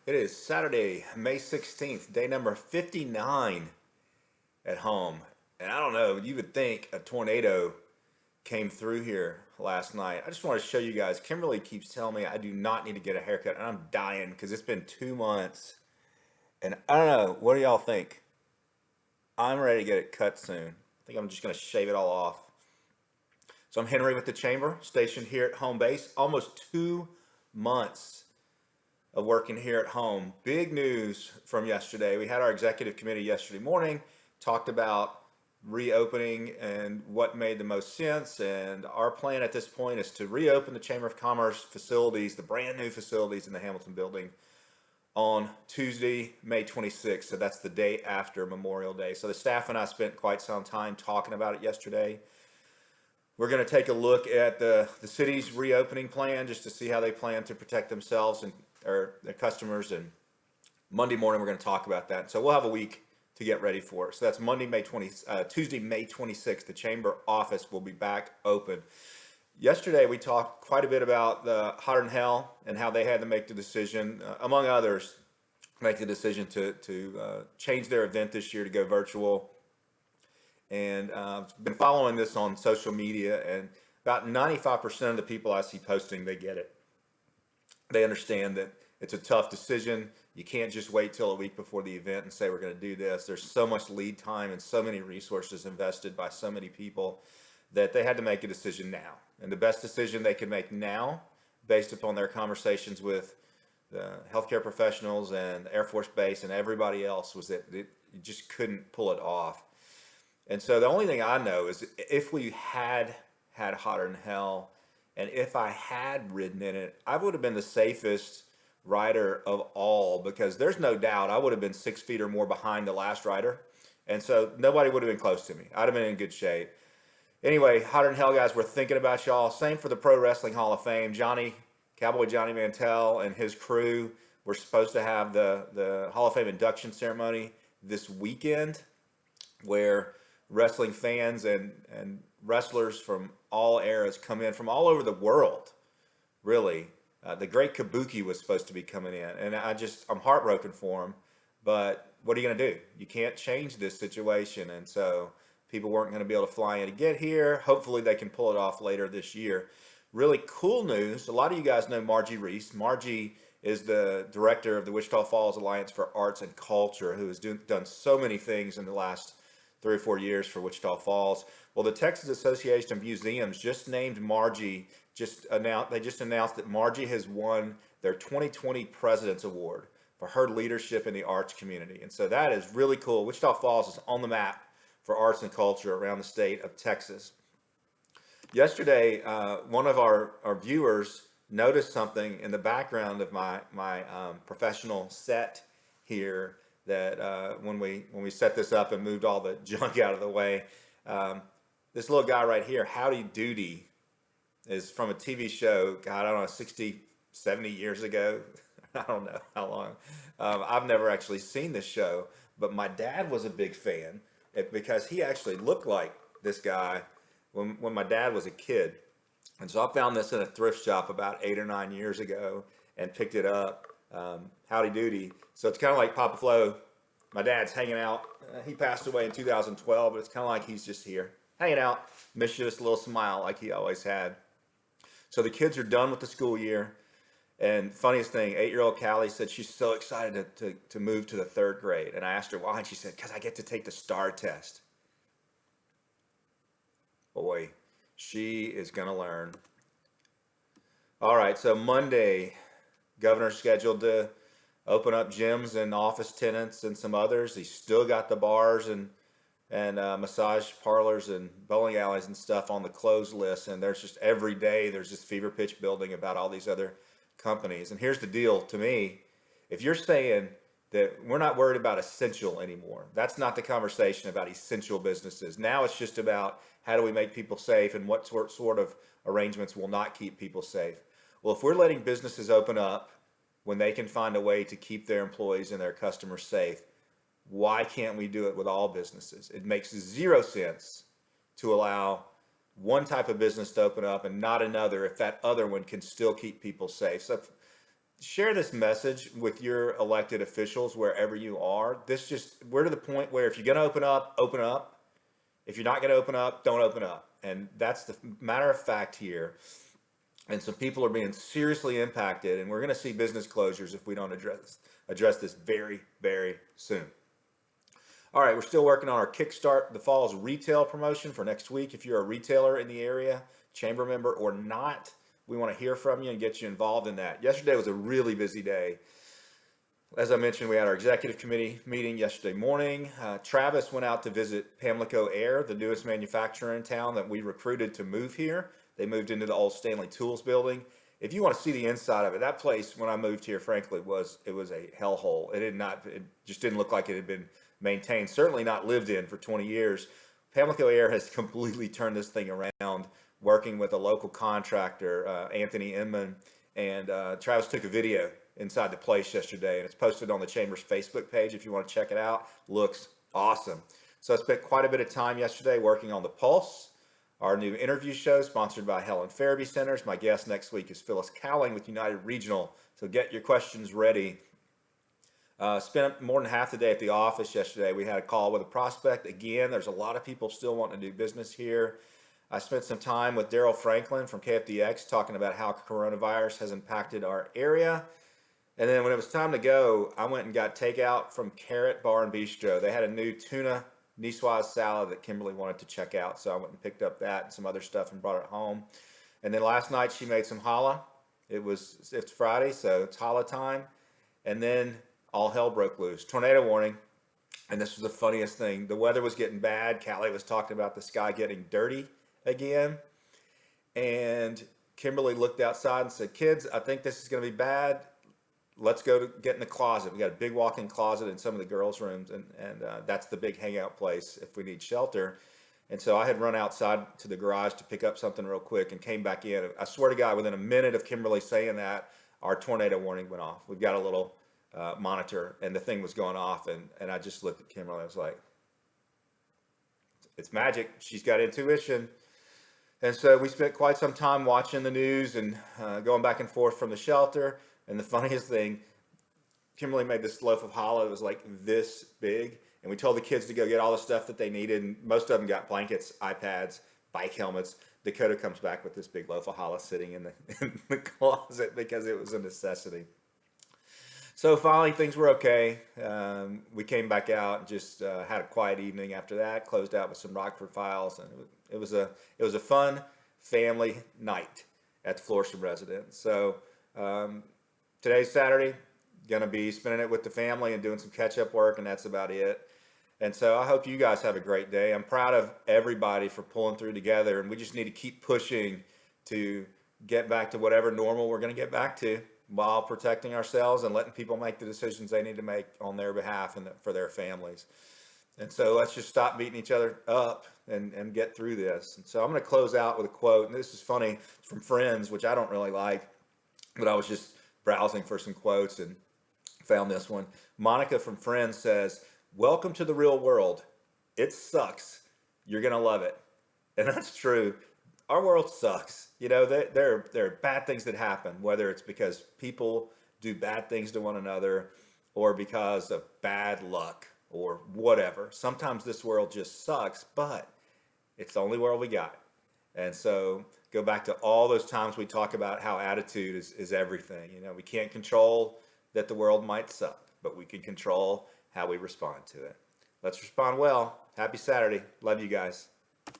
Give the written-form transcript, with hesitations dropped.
It is Saturday, May 16th, day number 59 at home. And I don't know, you would think a tornado came through here last night. I just want to show you guys. Kimberly keeps telling me I do not need to get a haircut, and I'm dying because it's been 2 months. And I don't know, what do y'all think? I'm ready to get it cut soon. I think I'm just going to shave it all off. So I'm Henry with the Chamber, stationed here at home base. Almost 2 months of working here at home. Big news from yesterday. We had our executive committee yesterday morning, talked about reopening and what made the most sense. And our plan at this point is to reopen the Chamber of Commerce facilities, the brand new facilities in the Hamilton building, on Tuesday, May 26th. So that's the day after Memorial Day. So the staff and I spent quite some time talking about it yesterday. We're going to take a look at the city's reopening plan just to see how they plan to protect themselves and or their customers. And Monday morning, we're going to talk about that. So we'll have a week to get ready for it. So that's Tuesday, May 26th. The chamber office will be back open. Yesterday, we talked quite a bit about the Hotter Than Hell and how they had to make the decision, among others, make the decision to change their event this year to go virtual. And I've been following this on social media, and about 95% of the people I see posting, they get it. They understand that it's a tough decision. You can't just wait till a week before the event and say we're going to do this. There's so much lead time and so many resources invested by so many people that they had to make a decision now. And the best decision they could make now, based upon their conversations with the healthcare professionals and the Air Force Base and everybody else, was that you just couldn't pull it off. And so the only thing I know is if we had Hotter Than Hell, and if I had ridden in it, I would have been the safest rider of all, because there's no doubt I would have been 6 feet or more behind the last rider. And so nobody would have been close to me. I'd have been in good shape. Anyway, Hotter Than Hell guys, we're thinking about y'all. Same for the Pro Wrestling Hall of Fame. Cowboy Johnny Mantell and his crew were supposed to have the Hall of Fame induction ceremony this weekend, where wrestling fans and wrestlers from all eras come in from all over the world, really. The great Kabuki was supposed to be coming in, and I'm heartbroken for him, but what are you going to do? You can't change this situation, and so people weren't going to be able to fly in to get here. Hopefully they can pull it off later this year. Really cool news. A lot of you guys know Margie Reese. Margie is the director of the Wichita Falls Alliance for Arts and Culture, who has done so many things in the last 3 or 4 years for Wichita Falls. Well, the Texas Association of Museums just named Margie, they just announced that Margie has won their 2020 President's Award for her leadership in the arts community. And so that is really cool. Wichita Falls is on the map for arts and culture around the state of Texas. Yesterday, one of our viewers noticed something in the background of my professional set here, that when we set this up and moved all the junk out of the way, this little guy right here, Howdy Doody, is from a TV show, God, I don't know, 60, 70 years ago. I don't know how long. I've never actually seen this show, but my dad was a big fan because he actually looked like this guy when my dad was a kid. And so I found this in a thrift shop about 8 or 9 years ago and picked it up. Howdy Doody. So it's kind of like Papa Flo. My dad's hanging out. He passed away in 2012, but it's kind of like he's just here, hanging out, mischievous little smile like he always had. So the kids are done with the school year. And funniest thing, 8-year-old Callie said she's so excited to move to the 3rd grade. And I asked her why, and she said, because I get to take the STAR test. Boy, she is going to learn. All right, so Monday, governor's scheduled to open up gyms and office tenants and some others. He's still got the bars and massage parlors and bowling alleys and stuff on the closed list. And there's just every day there's this fever pitch building about all these other companies. And here's the deal to me. If you're saying that we're not worried about essential anymore, that's not the conversation about essential businesses. Now it's just about how do we make people safe and what sort of arrangements will not keep people safe. Well, if we're letting businesses open up when they can find a way to keep their employees and their customers safe, why can't we do it with all businesses? It makes zero sense to allow one type of business to open up and not another if that other one can still keep people safe. So share this message with your elected officials wherever you are. We're to the point where if you're going to open up, open up. If you're not going to open up, don't open up. And that's the matter of fact here. And some people are being seriously impacted, and we're going to see business closures if we don't address this very, very soon. All right, we're still working on our Kickstart the Falls retail promotion for next week. If you're a retailer in the area, chamber member or not, we want to hear from you and get you involved in that. Yesterday was a really busy day. As I mentioned, we had our executive committee meeting yesterday morning. Travis went out to visit Pamlico Air, the newest manufacturer in town that we recruited to move here. They moved into the old Stanley Tools building. If you want to see the inside of it, that place when I moved here, frankly, was a hellhole. It just didn't look like it had been maintained. Certainly not lived in for 20 years. Pamlico Air has completely turned this thing around, working with a local contractor, Anthony Inman, and Travis took a video inside the place yesterday, and it's posted on the Chamber's Facebook page if you want to check it out. Looks awesome. So I spent quite a bit of time yesterday working on the Pulse, our new interview show sponsored by Helen Farabee Centers. My guest next week is Phyllis Cowling with United Regional, so get your questions ready. Spent more than half the day at the office yesterday. We had a call with a prospect. Again, there's a lot of people still wanting to do business here. I spent some time with Daryl Franklin from KFDX talking about how coronavirus has impacted our area. And then when it was time to go, I went and got takeout from Carrot Bar and Bistro. They had a new tuna niçoise salad that Kimberly wanted to check out. So I went and picked up that and some other stuff and brought it home. And then last night she made some challah. It's Friday, so it's challah time. And then all hell broke loose. Tornado warning. And this was the funniest thing. The weather was getting bad. Callie was talking about the sky getting dirty again. And Kimberly looked outside and said, kids, I think this is going to be bad. Let's go to get in the closet. We got a big walk-in closet in some of the girls' rooms, and that's the big hangout place if we need shelter. And so I had run outside to the garage to pick up something real quick and came back in. I swear to God, within a minute of Kimberly saying that, our tornado warning went off. We've got a little monitor, and the thing was going off, and I just looked at Kimberly. I was like, it's magic. She's got intuition. And so we spent quite some time watching the news and going back and forth from the shelter. And the funniest thing, Kimberly made this loaf of challah. It was like this big. And we told the kids to go get all the stuff that they needed. And most of them got blankets, iPads, bike helmets. Dakota comes back with this big loaf of challah sitting in the closet because it was a necessity. So finally, things were okay. We came back out and just had a quiet evening after that. Closed out with some Rockford Files, and it was a fun family night at the Florissant residence. So today's Saturday, gonna be spending it with the family and doing some catch-up work, and that's about it. And so I hope you guys have a great day. I'm proud of everybody for pulling through together, and we just need to keep pushing to get back to whatever normal we're gonna get back to, while protecting ourselves and letting people make the decisions they need to make on their behalf and for their families. And so let's just stop beating each other up and get through this. And so I'm going to close out with a quote, and this is funny, from Friends, which I don't really like, but I was just browsing for some quotes and found this one. Monica from Friends says, "Welcome to the real world. It sucks. You're going to love it." And that's true. Our world sucks. You know, there are bad things that happen, whether it's because people do bad things to one another or because of bad luck or whatever. Sometimes this world just sucks, but it's the only world we got. And so go back to all those times we talk about how attitude is everything. You know, we can't control that the world might suck, but we can control how we respond to it. Let's respond well. Happy Saturday. Love you guys.